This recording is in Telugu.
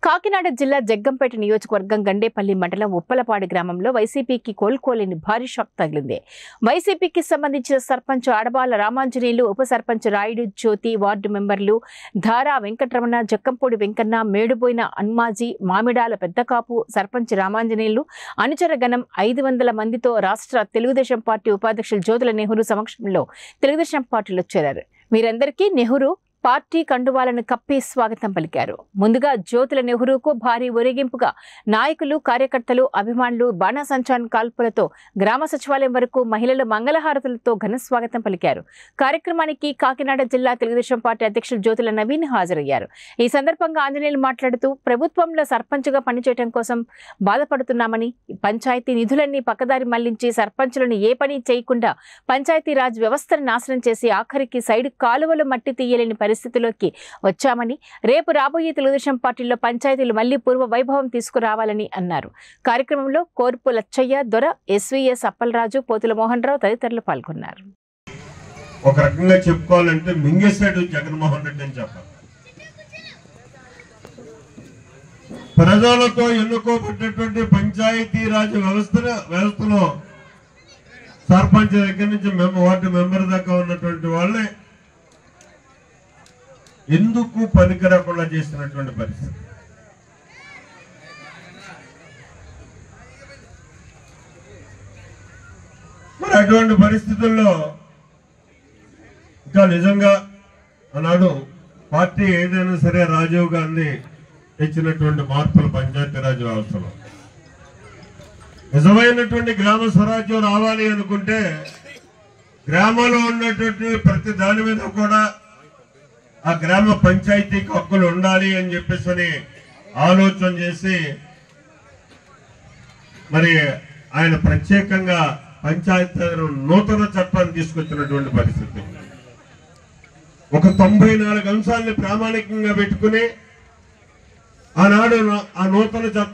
కాకినాడ జిల్లా జగ్గంపేట నియోజకవర్గం గండేపల్లి మండలం ఉప్పలపాడు గ్రామంలో వైసీపీకి కోలుకోలేని భారీ షాక్ తగిలింది. వైసీపీకి సంబంధించిన సర్పంచ్ ఆడబాల రామాంజనేయులు, ఉప సర్పంచ్ రాయుడు జ్యోతి, వార్డు మెంబర్లు ధారా వెంకటరమణ, జక్కంపూడి వెంకన్న, మేడుబోయిన అన్మాజీ, మామిడాల పెద్దకాపు, సర్పంచ్ రామాంజనేయులు, అనుచర గణం 500 మందితో రాష్ట్ర తెలుగుదేశం పార్టీ ఉపాధ్యక్షులు జ్యోతుల నెహ్రూ సమక్షంలో తెలుగుదేశం పార్టీలో చేరారు. వీరందరికీ నెహ్రూ పార్టీ కండువాలను కప్పి స్వాగతం పలికారు. ముందుగా జ్యోతుల నెహ్రూకు భారీ ఊరేగింపుగా నాయకులు, కార్యకర్తలు, అభిమానులు బాణాసంచాన్ కాల్పులతో గ్రామ సచివాలయం వరకు మహిళలు మంగళహారతులతో ఘన స్వాగతం పలికారు. కార్యక్రమానికి కాకినాడ జిల్లా తెలుగుదేశం పార్టీ అధ్యక్షులు జ్యోతుల నవీన్ హాజరయ్యారు. ఈ సందర్భంగా ఆంజనేయులు మాట్లాడుతూ, ప్రభుత్వంలో సర్పంచ్గా పనిచేయడం కోసం బాధపడుతున్నామని, పంచాయతీ నిధులన్నీ పక్కదారి మళ్లించి సర్పంచులను ఏ పని చేయకుండా పంచాయతీరాజ్ వ్యవస్థను నాశనం చేసి ఆఖరికి సైడ్ కాలువలు మట్టి తీయలేని పరిస్థితిలోకి వచ్చామని, రేపు రాబోయే తెలుగుదేశం పార్టీలో పంచాయతీలు మళ్లీ పూర్వ వైభవం తీసుకురావాలని అన్నారు. కార్యక్రమంలో కోర్పు లచ్చయ్య, దొర, ఎస్వీఎస్ అప్పలరాజు, పోతుల మోహన్ రావు తదితరులు పాల్గొన్నారు. ఒక రకంగా చెప్పుకోవాలంటే మింగేశాడు జగన్మోహన్ రెడ్డి అని చెప్పాలి. ప్రజలతో ఎన్నుకోబడ్డటువంటి పంచాయతీరాజ్ వ్యవస్థలో సర్పంచ్ దగ్గర నుంచి వార్డు మెంబర్ దాకా ఉన్నటువంటి వాళ్ళే ఎందుకు పనికిరాకుండా చేసినటువంటి పరిస్థితి. మరి అటువంటి పరిస్థితుల్లో ఇంకా నిజంగా ఆనాడు పార్టీ ఏదైనా సరే రాజీవ్ గాంధీ తెచ్చినటువంటి మార్పులు పంచాయతీరాజ్ వ్యవస్థలో నిజమైనటువంటి గ్రామ స్వరాజ్యం రావాలి అనుకుంటే గ్రామంలో ఉన్నటువంటి ప్రతి దాని మీద కూడా ఆ గ్రామ పంచాయతీకి హక్కులు ఉండాలి అని చెప్పేసి ఆలోచన చేసి మరి ఆయన ప్రత్యేకంగా పంచాయతీ నూతన చట్టాన్ని తీసుకొచ్చినటువంటి పరిస్థితి. ఒక 94 అంశాలని ప్రామాణికంగా పెట్టుకుని ఆనాడు ఆ నూతన చట్టం